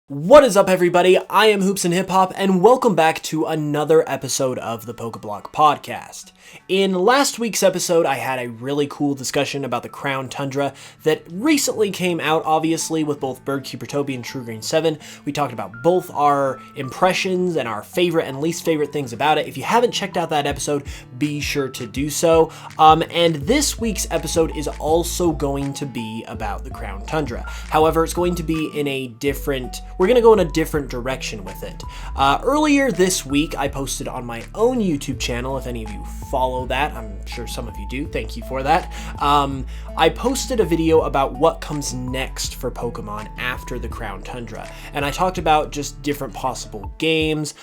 What is up, everybody? I am Hoops and Hip Hop, and welcome back to another episode of the Pokeblock Podcast. In last week's episode, I had a really cool discussion about the Crown Tundra that recently came out, obviously, with both Birdkeepertopia and True Green 7. We talked about both our impressions and our favorite and least favorite things about it. If you haven't checked out that episode, be sure to do so. And this week's episode is also going to be about the Crown Tundra. However, it's going to be in a different... We're going to go in a different direction with it. Earlier this week, I posted on my own YouTube channel. If any of you follow that, I'm sure some of you do. Thank you for that. I posted a video about what comes next for Pokemon after the Crown Tundra. And I talked about just different possible games,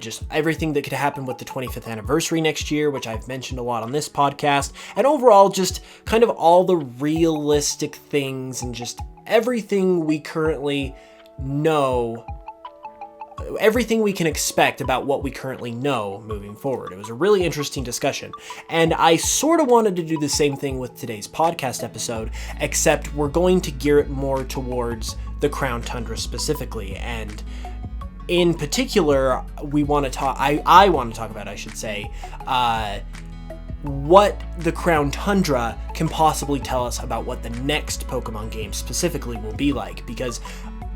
just everything that could happen with the 25th anniversary next year, which I've mentioned a lot on this podcast. And overall, just kind of all the realistic things and just everything we currently know, everything we can expect about what we currently know moving forward. It was a really interesting discussion, and I sort of wanted to do the same thing with today's podcast episode, except we're going to gear it more towards the Crown Tundra specifically, and in particular, we want to talk, I want to talk about, I should say, what the Crown Tundra can possibly tell us about what the next Pokemon game specifically will be like, because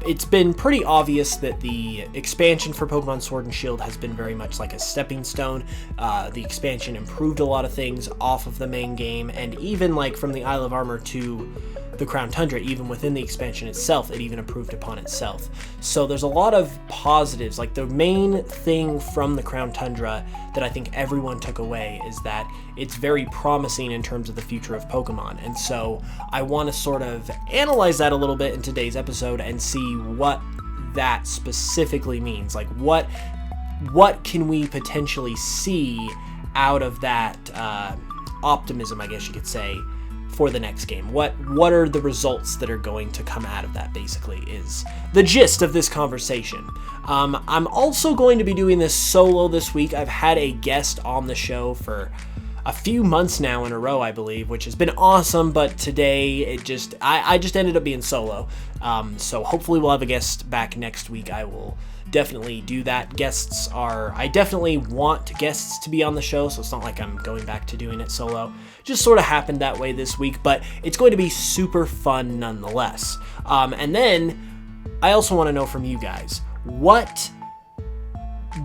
it's been pretty obvious that the expansion for Pokemon Sword and Shield has been very much like a stepping stone. The expansion improved a lot of things off of the main game, and even like from the Isle of Armor to the Crown Tundra, even within the expansion itself, it even improved upon itself. So there's a lot of positives. Like the main thing from the Crown Tundra that I think everyone took away is that it's very promising in terms of the future of Pokemon. And so I want to sort of analyze that a little bit in today's episode and see what that specifically means. Like what can we potentially see out of that optimism, I guess you could say, for the next game. What are the results that are going to come out of that, basically, is the gist of this conversation. I'm also going to be doing this solo this week. I've had a guest on the show for a few months now in a row, I believe, which has been awesome, but today I just ended up being solo. So hopefully we'll have a guest back next week. I will definitely do that. I definitely want guests to be on the show, so it's not like I'm going back to doing it solo. Just sort of happened that way this week, but it's going to be super fun nonetheless. And then I also want to know from you guys, what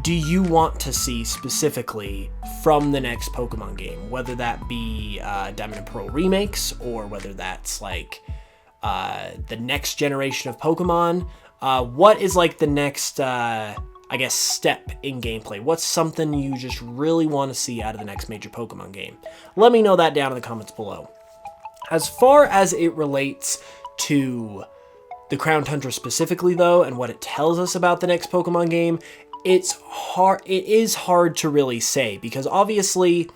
do you want to see specifically from the next Pokemon game? Whether that be Diamond and Pearl remakes, or whether that's like the next generation of Pokemon. What is like the next, step in gameplay? What's something you just really want to see out of the next major Pokemon game? Let me know that down in the comments below. As far as it relates to the Crown Tundra specifically, though, and what it tells us about the next Pokemon game, it is hard to really say, because obviously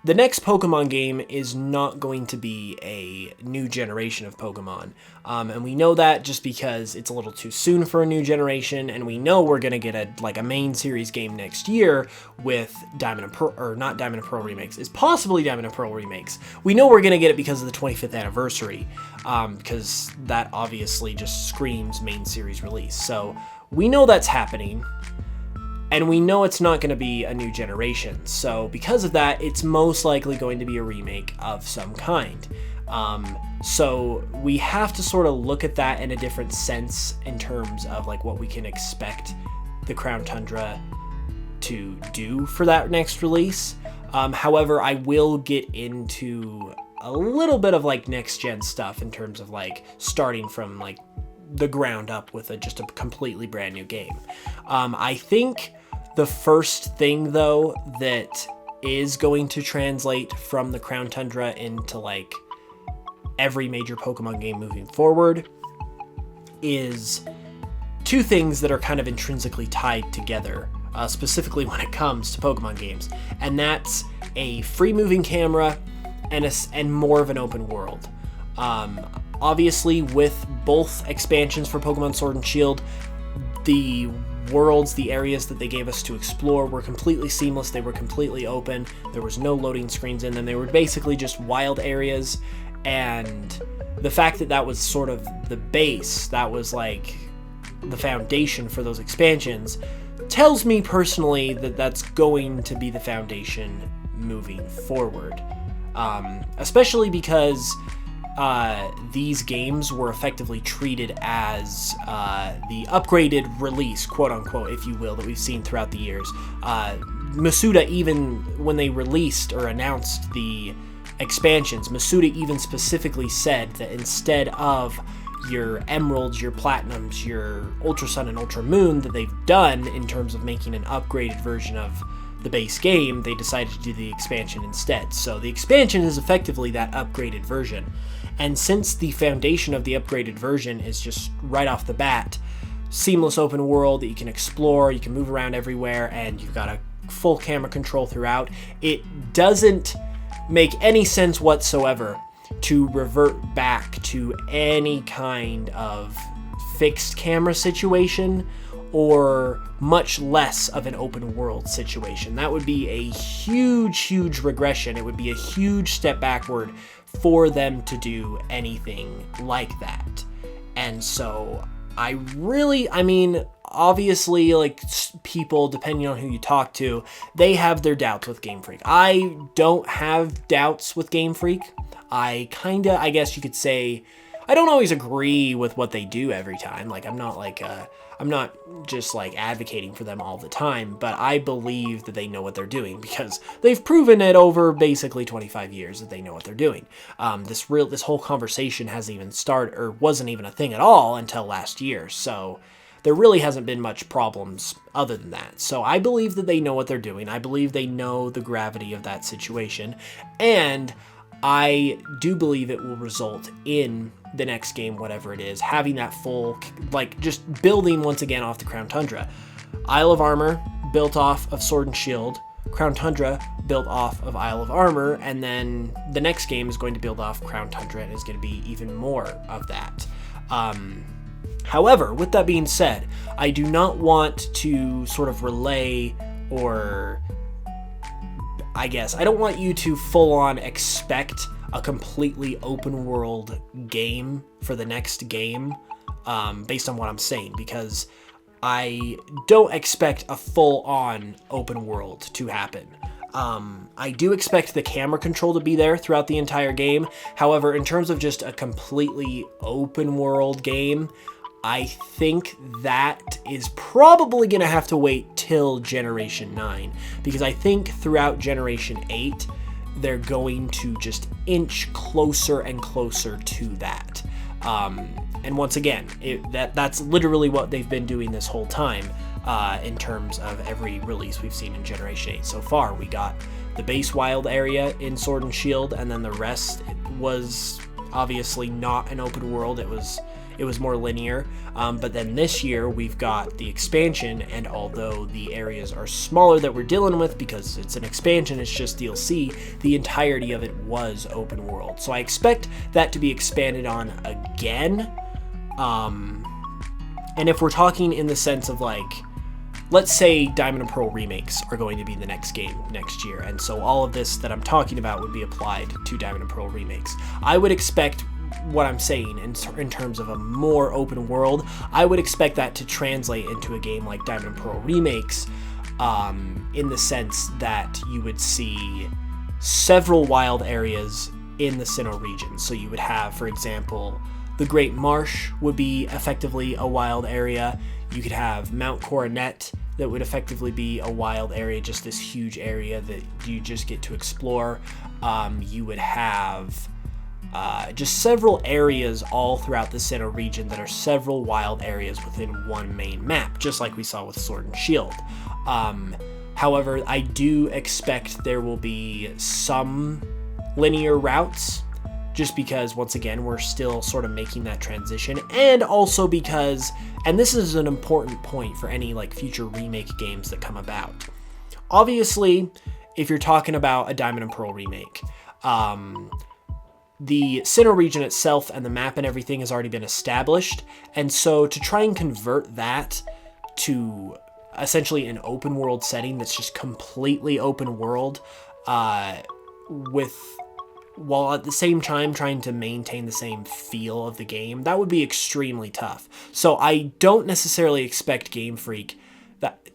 the next Pokemon game is not going to be a new generation of Pokemon. And we know that just because it's a little too soon for a new generation, and we know we're going to get a main series game next year with Diamond and Pearl, or not Diamond and Pearl remakes, it's possibly Diamond and Pearl remakes. We know we're going to get it because of the 25th anniversary, because that obviously just screams main series release. So we know that's happening. And we know it's not going to be a new generation, so because of that, it's most likely going to be a remake of some kind. So we have to sort of look at that in a different sense in terms of like what we can expect the Crown Tundra to do for that next release. However, I will get into a little bit of like next gen stuff in terms of like starting from like the ground up with just a completely brand new game. I think the first thing, though, that is going to translate from the Crown Tundra into like every major Pokemon game moving forward is two things that are kind of intrinsically tied together, specifically when it comes to Pokemon games, and that's a free moving camera and more of an open world. Obviously, with both expansions for Pokemon Sword and Shield, the worlds, the areas that they gave us to explore were completely seamless. They were completely open. There was no loading screens in them. They were basically just wild areas, and the fact that that was sort of the base, that was like the foundation for those expansions tells me personally that that's going to be the foundation moving forward. Especially because these games were effectively treated as the upgraded release, quote unquote, if you will, that we've seen throughout the years. Masuda, even when they released or announced the expansions, Masuda even specifically said that instead of your emeralds, your platinums, your ultra sun and ultra moon that they've done in terms of making an upgraded version of the base game, they decided to do the expansion instead. So the expansion is effectively that upgraded version. And since the foundation of the upgraded version is just right off the bat, seamless open world that you can explore, you can move around everywhere, and you've got a full camera control throughout, it doesn't make any sense whatsoever to revert back to any kind of fixed camera situation or much less of an open world situation. That would be a huge regression. It would be a huge step backward for them to do anything like that. And so obviously, like, people, depending on who you talk to, they have their doubts with Game Freak. I don't have doubts with Game Freak. I guess you could say, I don't always agree with what they do every time. Like, I'm not just like advocating for them all the time, but I believe that they know what they're doing because they've proven it over basically 25 years that they know what they're doing. This whole conversation hasn't even started, or wasn't even a thing at all until last year. So there really hasn't been much problems other than that. So I believe that they know what they're doing. I believe they know the gravity of that situation. And I do believe it will result in the next game, whatever it is, having that full, like, just building once again off the Crown Tundra. Isle of Armor built off of Sword and Shield, Crown Tundra built off of Isle of Armor, and then the next game is going to build off Crown Tundra and is going to be even more of that. However, with that being said, I do not want to sort of relay, or I guess, I don't want you to full on expect a completely open world game for the next game, based on what I'm saying, because I don't expect a full on open world to happen. I do expect the camera control to be there throughout the entire game. However, in terms of just a completely open world game, I think that is probably going to have to wait till Generation 9, because I think throughout Generation 8, they're going to just inch closer and closer to that. And once again, that's literally what they've been doing this whole time, in terms of every release we've seen in Generation 8 so far. We got the base wild area in Sword and Shield, and then the rest was obviously not an open world. It was more linear, but then this year we've got the expansion, and although the areas are smaller that we're dealing with because it's an expansion, it's just DLC, the entirety of it was open world. So I expect that to be expanded on again, and if we're talking in the sense of, like, let's say Diamond and Pearl remakes are going to be the next game next year, and so all of this that I'm talking about would be applied to Diamond and Pearl remakes. I would expect what I'm saying in terms of a more open world, I would expect that to translate into a game like Diamond and Pearl remakes, in the sense that you would see several wild areas in the Sinnoh region. So you would have, for example, the Great Marsh would be effectively a wild area. You could have Mount Coronet that would effectively be a wild area, just this huge area that you just get to explore. You would have just several areas all throughout the Sinnoh region that are several wild areas within one main map, just like we saw with Sword and Shield. However, I do expect there will be some linear routes, just because, once again, we're still sort of making that transition, and also because, and this is an important point for any like future remake games that come about. Obviously, if you're talking about a Diamond and Pearl remake, the Sinnoh region itself and the map and everything has already been established, and so to try and convert that to essentially an open world setting that's just completely open world, with while at the same time trying to maintain the same feel of the game, that would be extremely tough. So I don't necessarily expect Game Freak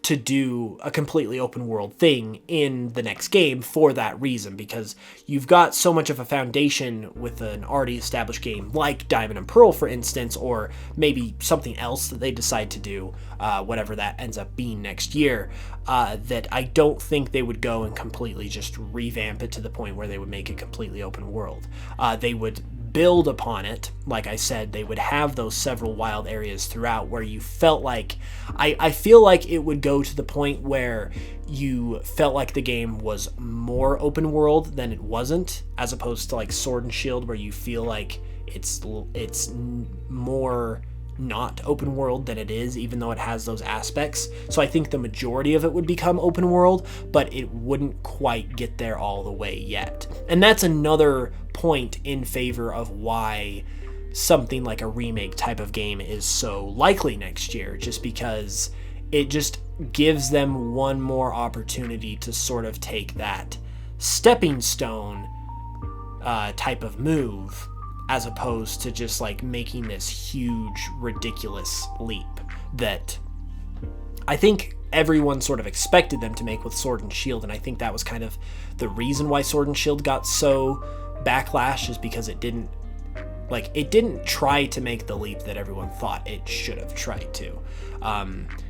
to do a completely open world thing in the next game for that reason, because you've got so much of a foundation with an already established game like Diamond and Pearl, for instance, or maybe something else that they decide to do, whatever that ends up being next year, that I don't think they would go and completely just revamp it to the point where they would make it completely open world. They would build upon it. Like I said, they would have those several wild areas throughout where you felt like, I feel like it would go to the point where you felt like the game was more open world than it wasn't, as opposed to like Sword and Shield, where you feel like it's more not open world than it is, even though it has those aspects. So I think the majority of it would become open world, but it wouldn't quite get there all the way yet. And that's another point in favor of why something like a remake type of game is so likely next year, just because it just gives them one more opportunity to sort of take that stepping stone type of move, as opposed to just like making this huge, ridiculous leap that I think everyone sort of expected them to make with Sword and Shield. And I think that was kind of the reason why Sword and Shield got so backlash, is because it didn't try to make the leap that everyone thought it should have tried to.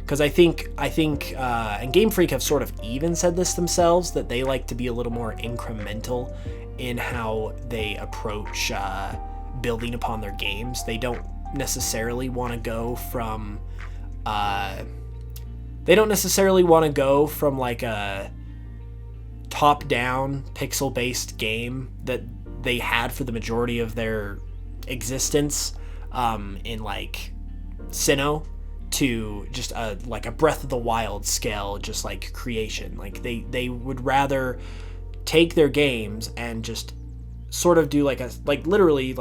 Because I think, and Game Freak have sort of even said this themselves, that they like to be a little more incremental in how they approach building upon their games. They don't necessarily want to go from like a top-down pixel-based game that they had for the majority of their existence in like Sinnoh, to just a Breath of the Wild scale, just like creation. Like they would rather take their games and just sort of do literally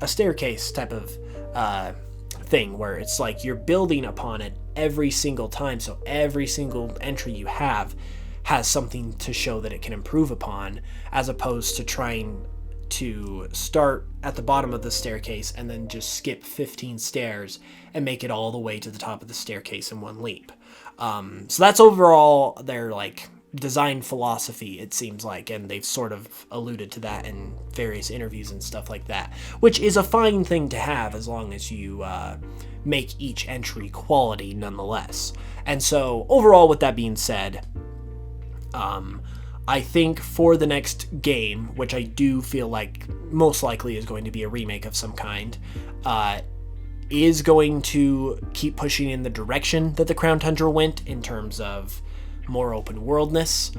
a staircase type of thing, where it's like you're building upon it every single time, so every single entry you have has something to show that it can improve upon, as opposed to trying to start at the bottom of the staircase and then just skip 15 stairs and make it all the way to the top of the staircase in one leap. So that's overall their design philosophy, it seems like, and they've sort of alluded to that in various interviews and stuff like that, which is a fine thing to have as long as you make each entry quality nonetheless. And so overall, with that being said, I think for the next game, which I do feel like most likely is going to be a remake of some kind, is going to keep pushing in the direction that the Crown Tundra went in terms of more open worldness,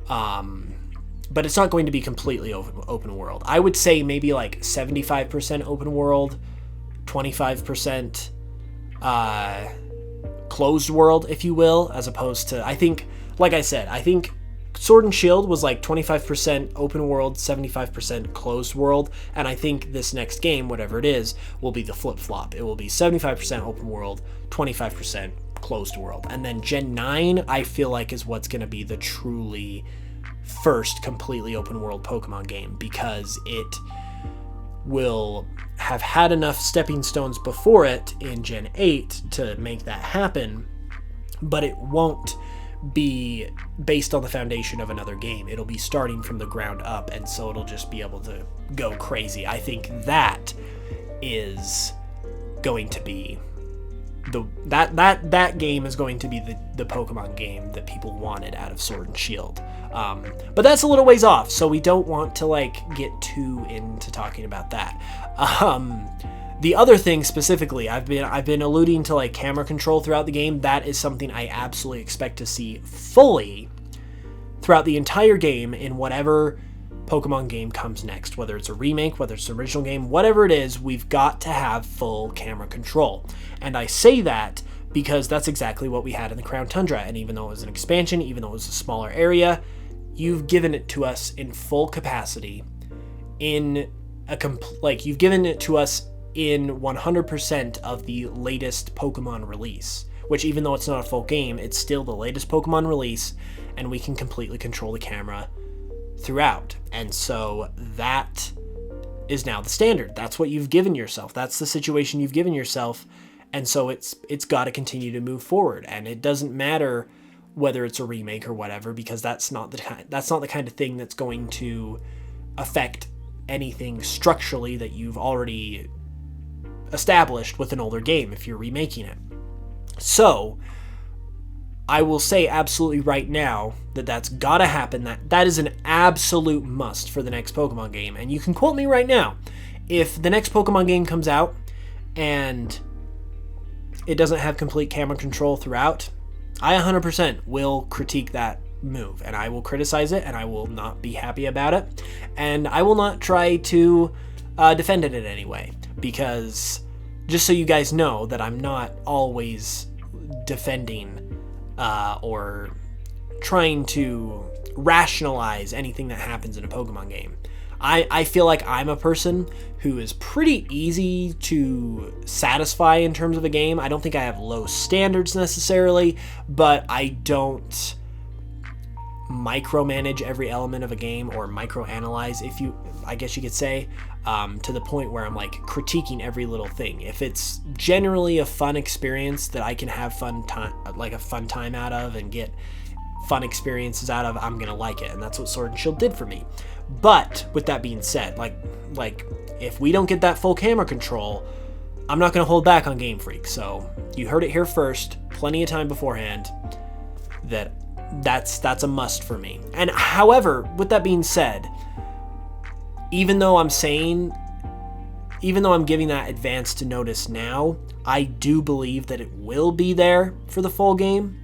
but it's not going to be completely open world. I would say maybe 75% open world, 25% closed world, if you will, as opposed to, I think Sword and Shield was 25% open world, 75% closed world, and I think this next game, whatever it is, will be the flip-flop. It will be 75% open world, 25% closed world. And then Gen 9, I feel like, is what's going to be the truly first completely open world Pokemon game, because it will have had enough stepping stones before it in Gen 8 to make that happen, but it won't be based on the foundation of another game. It'll be starting from the ground up, and so it'll just be able to go crazy. I think that is going to be that game is going to be the Pokemon game that people wanted out of Sword and Shield. But that's a little ways off, so we don't want to get too into talking about that. The other thing specifically, I've been alluding to camera control throughout the game. That is something I absolutely expect to see fully throughout the entire game in whatever Pokemon game comes next. Whether it's a remake, whether it's an original game, whatever it is, we've got to have full camera control. And I say that because that's exactly what we had in the Crown Tundra. And even though it was an expansion, even though it was a smaller area, you've given it to us in full capacity, you've given it to us in 100% of the latest Pokemon release, which, even though it's not a full game, it's still the latest Pokemon release, and we can completely control the camera throughout. And so that is now the standard. That's what you've given yourself. That's the situation you've given yourself. And so it's got to continue to move forward. And it doesn't matter whether it's a remake or whatever, because that's not the kind of thing that's going to affect anything structurally that you've already established with an older game if you're remaking it. So I will say absolutely right now that that's gotta happen. That is an absolute must for the next Pokemon game. And you can quote me right now. If the next Pokemon game comes out and it doesn't have complete camera control throughout, I 100% will critique that move, and I will criticize it, and I will not be happy about it, and I will not try to defend it in any way, because just so you guys know that I'm not always defending or trying to rationalize anything that happens in a Pokemon game. I feel like I'm a person who is pretty easy to satisfy in terms of a game. I don't think I have low standards necessarily, but I don't micromanage every element of a game, or microanalyze, I guess you could say, to the point where I'm like critiquing every little thing. If it's generally a fun experience that I can have a fun time out of and get fun experiences out of, I'm gonna like it, and that's what Sword and Shield did for me. But with that being said, like if we don't get that full camera control, I'm not gonna hold back on Game Freak. So you heard it here first, plenty of time beforehand, that's a must for me. And however, with that being said, even though I'm giving that advance to notice now, I do believe that it will be there for the full game.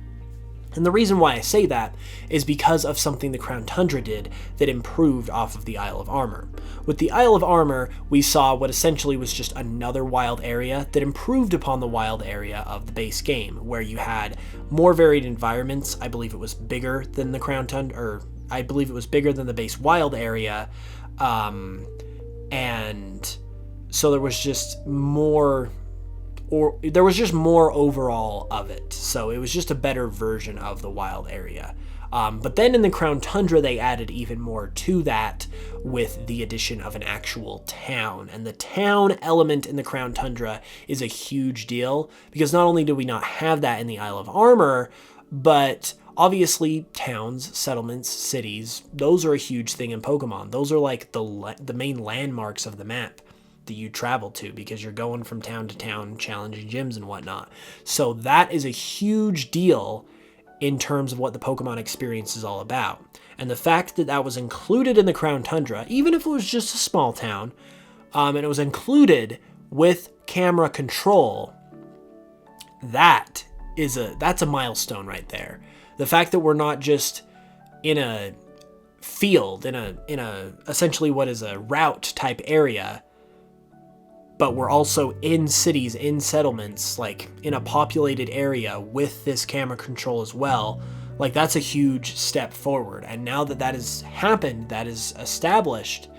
And the reason why I say that is because of something the Crown Tundra did that improved off of the Isle of Armor. With the Isle of Armor, we saw what essentially was just another wild area that improved upon the wild area of the base game, where you had more varied environments. I believe it was bigger than the Crown Tundra, or I believe it was bigger than the base wild area. And so there was just more overall of it. So it was just a better version of the wild area. But then in the Crown Tundra, they added even more to that with the addition of an actual town. And the town element in the Crown Tundra is a huge deal, because not only do we not have that in the Isle of Armor, but obviously towns, settlements, cities, those are a huge thing in Pokemon. Those are like the main landmarks of the map that you travel to, because you're going from town to town, challenging gyms and whatnot. So that is a huge deal in terms of what the Pokemon experience is all about. And the fact that that was included in the Crown Tundra, even if it was just a small town, and it was included with camera control, that's a milestone right there. The fact that we're not just in a field, in a essentially what is a route type area, but we're also in cities, in settlements, like in a populated area with this camera control as well. Like, that's a huge step forward. And now that that has happened, that is established,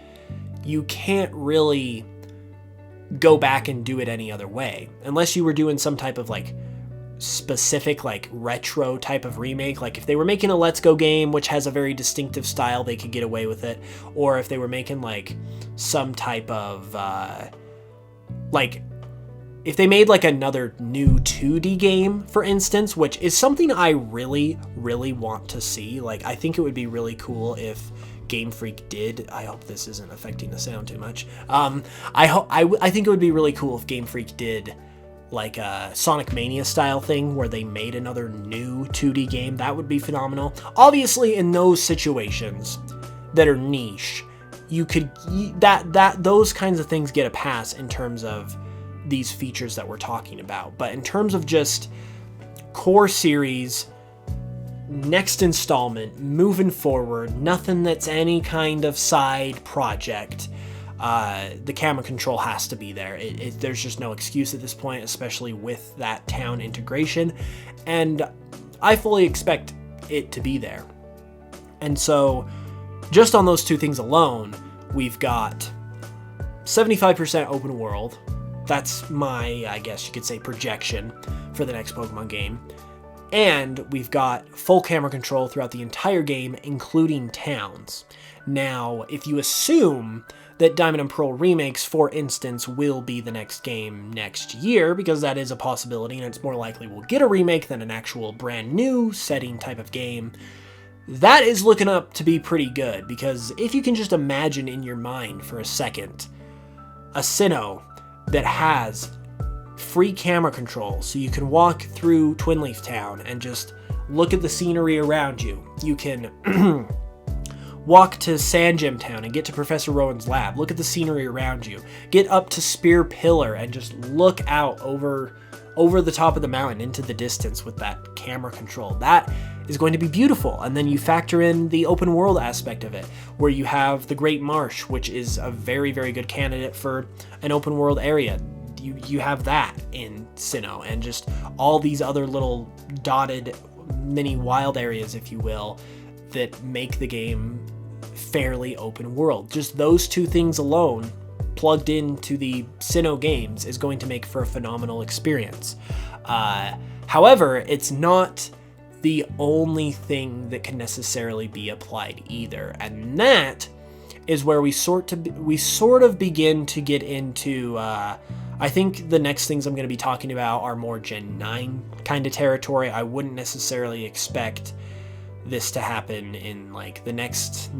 you can't really go back and do it any other way. Unless you were doing some type of like specific like retro type of remake. Like if they were making a Let's Go game, which has a very distinctive style, they could get away with it. Or if they were making like some type of like if they made like another new 2D game, for instance, which is something I really, really want to see. Like, I think it would be really cool if Game Freak did. I hope this isn't affecting the sound too much. I think it would be really cool if Game Freak did like a Sonic Mania style thing where they made another new 2D game. That would be phenomenal. Obviously, in those situations that are niche, you could those kinds of things get a pass in terms of these features that we're talking about. But in terms of just core series, next installment, moving forward, nothing that's any kind of side project, the camera control has to be there. There's just no excuse at this point, especially with that town integration, and I fully expect it to be there. And so just on those two things alone, we've got 75% open world. That's my, I guess you could say, projection for the next Pokemon game. And we've got full camera control throughout the entire game, including towns. Now, if you assume that Diamond and Pearl remakes, for instance, will be the next game next year, because that is a possibility, and it's more likely we'll get a remake than an actual brand new setting type of game, that is looking up to be pretty good, because if you can just imagine in your mind for a second a Sinnoh that has free camera control, so you can walk through Twin Leaf Town and just look at the scenery around you. You can walk to Sand Gem Town and get to Professor Rowan's lab. Look at the scenery around you. Get up to Spear Pillar and just look out over the top of the mountain into the distance with that camera control. That is going to be beautiful. And then you factor in the open world aspect of it, where you have the Great Marsh, which is a very, very good candidate for an open world area. You have that in Sinnoh, and just all these other little dotted mini wild areas, if you will, that make the game fairly open world. Just those two things alone, plugged into the Sinnoh games, is going to make for a phenomenal experience. However, it's not the only thing that can necessarily be applied either, and that is where we sort of begin to get into. I think the next things I'm going to be talking about are more Gen 9 kind of territory. I wouldn't necessarily expect this to happen in like the next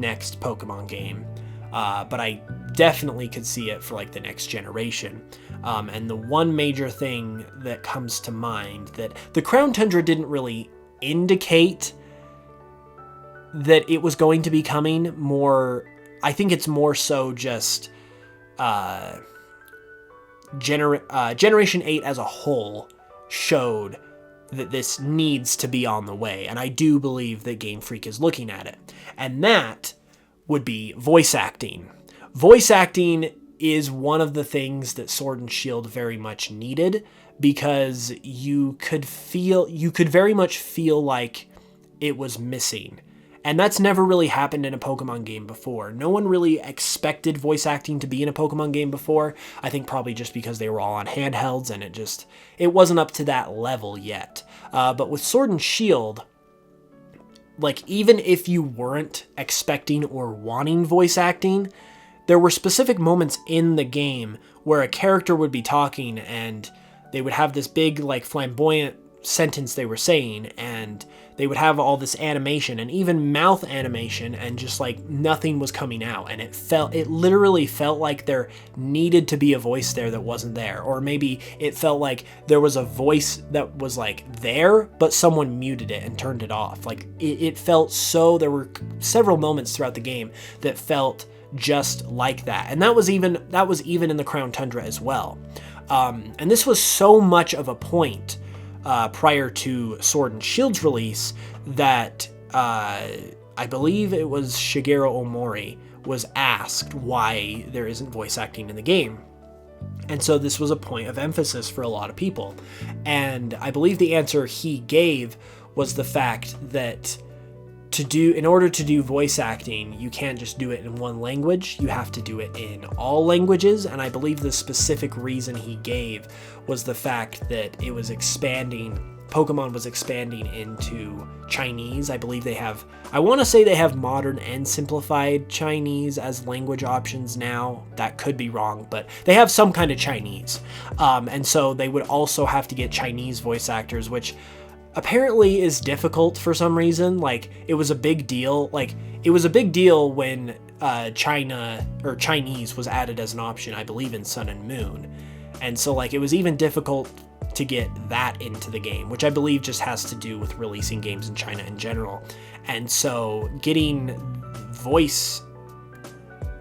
Pokemon game, but I definitely could see it for like the next generation. And the one major thing that comes to mind, that the Crown Tundra didn't really indicate that it was going to be coming, more, I think it's more so just Generation 8 as a whole showed that this needs to be on the way, and I do believe that Game Freak is looking at it, and that would be voice acting. Voice acting is one of the things that Sword and Shield very much needed, because you could very much feel like it was missing. And that's never really happened in a Pokemon game before. No one really expected voice acting to be in a Pokemon game before. I think probably just because they were all on handhelds and it wasn't up to that level yet. But with Sword and Shield, like, even if you weren't expecting or wanting voice acting, there were specific moments in the game where a character would be talking and they would have this big, like, flamboyant sentence they were saying, and they would have all this animation and even mouth animation, and just like nothing was coming out, and it literally felt like there needed to be a voice there that wasn't there, or maybe it felt like there was a voice that was like there but someone muted it and turned it off. Like it felt so, there were several moments throughout the game that felt just like that, and that was even in the Crown Tundra as well. And this was so much of a point prior to Sword and Shield's release that I believe it was Shigeru Omori was asked why there isn't voice acting in the game. And so this was a point of emphasis for a lot of people. And I believe the answer he gave was the fact that in order to do voice acting, you can't just do it in one language, you have to do it in all languages. And I believe the specific reason he gave was the fact that it was Pokemon was expanding into Chinese. I believe I want to say they have modern and simplified Chinese as language options now. That could be wrong, but they have some kind of Chinese. And so they would also have to get Chinese voice actors, which apparently is difficult for some reason. Like, it was a big deal. Like, it was a big deal when Chinese was added as an option, I believe, in Sun and Moon. And so, like, it was even difficult to get that into the game, which I believe just has to do with releasing games in China in general. And so getting voice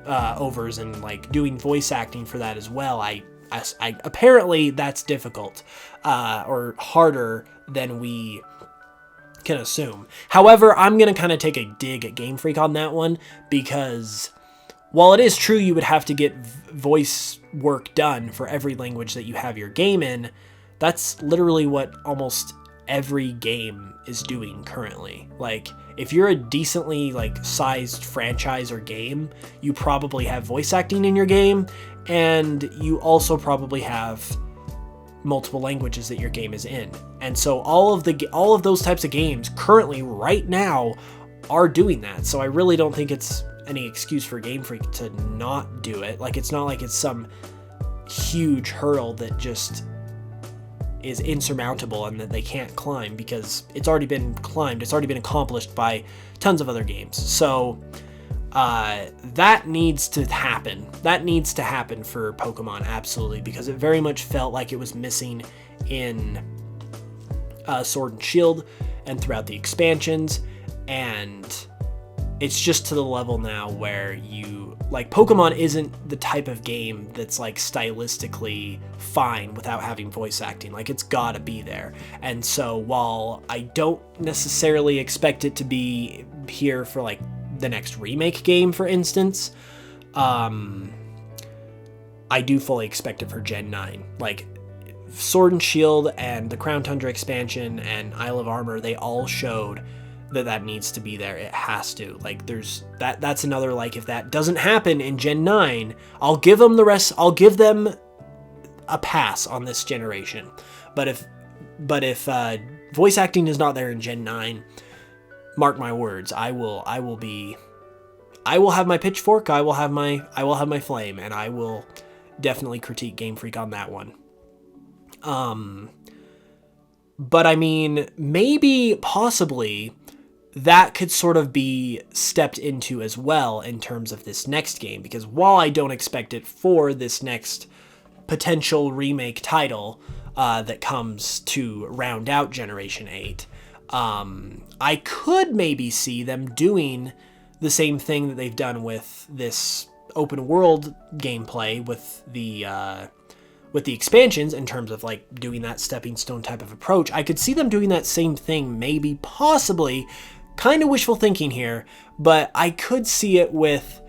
overs and, like, doing voice acting for that as well, I apparently that's difficult, or harder than we can assume. However, I'm going to kind of take a dig at Game Freak on that one, because while it is true you would have to get voice work done for every language that you have your game in, that's literally what almost every game is doing currently. Like, if you're a decently, like, sized franchise or game, you probably have voice acting in your game, and you also probably have multiple languages that your game is in. And so all of those types of games currently right now are doing that. So I really don't think it's any excuse for Game Freak to not do it. Like, it's not like it's some huge hurdle that just is insurmountable and that they can't climb, because it's already been climbed. It's already been accomplished by tons of other games. So that needs to happen. That needs to happen for Pokemon, absolutely, because it very much felt like it was missing in Sword and Shield and throughout the expansions, and it's just to the level now where Pokemon isn't the type of game that's like stylistically fine without having voice acting. Like, it's gotta be there. And so while I don't necessarily expect it to be here for like the next remake game, for instance, I do fully expect it for Gen 9. Like, Sword and Shield and the Crown Tundra expansion and Isle of Armor, they all showed that needs to be there. It has to. Like, that's another, like, if that doesn't happen in Gen 9, I'll give them a pass on this generation. But if voice acting is not there in Gen 9, mark my words, I will have my pitchfork, I will have my flame, and I will definitely critique Game Freak on that one. But I mean, maybe, possibly, that could sort of be stepped into as well in terms of this next game, because while I don't expect it for this next potential remake title that comes to round out Generation 8, I could maybe see them doing the same thing that they've done with this open world gameplay with the expansions, in terms of like doing that stepping stone type of approach. I could see them doing that same thing, maybe, possibly, kind of wishful thinking here, but I could see it with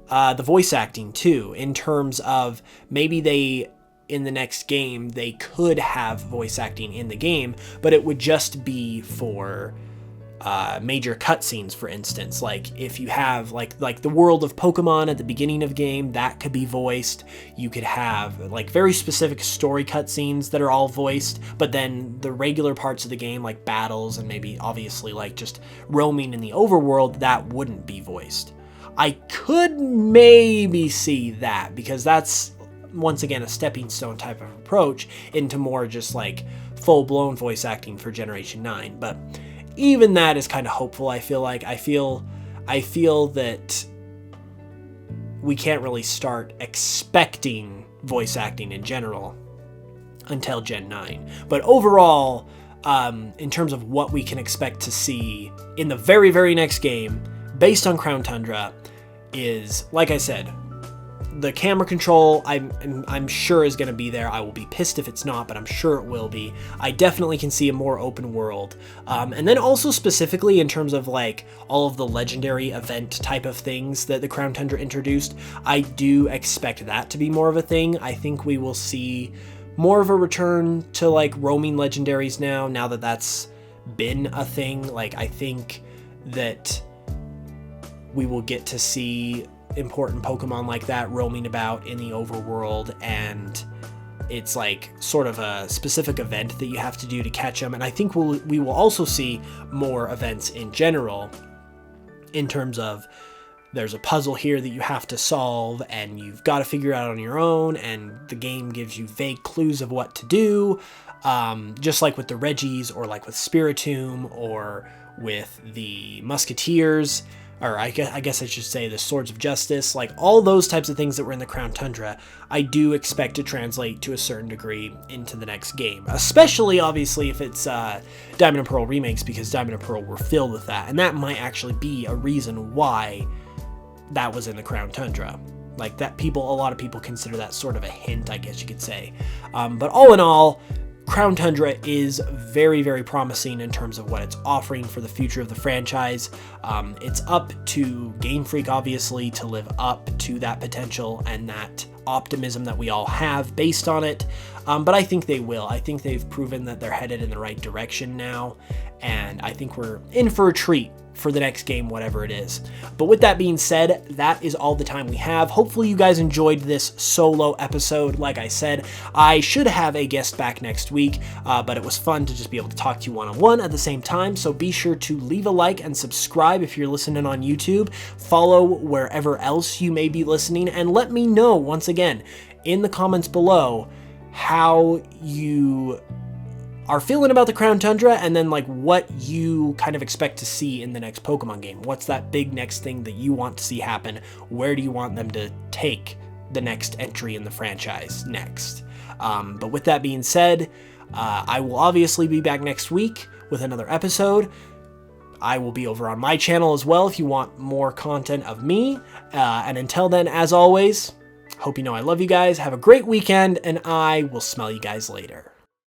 the voice acting too, in terms of maybe in the next game, they could have voice acting in the game, but it would just be for major cutscenes, for instance. Like, if you have like the world of Pokemon at the beginning of game, that could be voiced. You could have like very specific story cutscenes that are all voiced, but then the regular parts of the game, like battles and maybe obviously like just roaming in the overworld, that wouldn't be voiced. I could maybe see that, because that's, once again, a stepping stone type of approach into more just like full-blown voice acting for Generation 9. But even that is kind of hopeful. I feel that we can't really start expecting voice acting in general until Gen 9. But overall, in terms of what we can expect to see in the very, very next game, based on Crown Tundra, is, like I said, the camera control, I'm sure is going to be there. I will be pissed if it's not, but I'm sure it will be. I definitely can see a more open world. And then also specifically in terms of like all of the legendary event type of things that the Crown Tundra introduced, I do expect that to be more of a thing. I think we will see more of a return to like roaming legendaries now that that's been a thing. Like, I think that we will get to see important Pokemon like that roaming about in the overworld, and it's like sort of a specific event that you have to do to catch them. And I think we will also see more events in general, in terms of there's a puzzle here that you have to solve and you've got to figure it out on your own, and the game gives you vague clues of what to do, just like with the Regis, or like with Spiritomb, or with the Musketeers, or I guess I should say the Swords of Justice. Like, all those types of things that were in the Crown Tundra, I do expect to translate to a certain degree into the next game. Especially, obviously, if it's Diamond and Pearl remakes, because Diamond and Pearl were filled with that. And that might actually be a reason why that was in the Crown Tundra. Like, that a lot of people consider that sort of a hint, I guess you could say. But all in all, Crown Tundra is very, very promising in terms of what it's offering for the future of the franchise. It's up to Game Freak, obviously, to live up to that potential and that optimism that we all have based on it. but I think they will. I think they've proven that they're headed in the right direction now, and I think we're in for a treat for the next game, whatever it is. But with that being said, that is all the time we have. Hopefully you guys enjoyed this solo episode. Like I said, I should have a guest back next week, but it was fun to just be able to talk to you one-on-one at the same time. So be sure to leave a like and subscribe if you're listening on YouTube. Follow wherever else you may be listening, and let me know, once again, in the comments below, how you are feeling about the Crown Tundra, and then like what you kind of expect to see in the next Pokemon game. What's that big next thing that you want to see happen? Where do you want them to take the next entry in the franchise next? But with that being said, I will obviously be back next week with another episode. I will be over on my channel as well if you want more content of me. And until then, as always, hope you know I love you guys. Have a great weekend, and I will smell you guys later.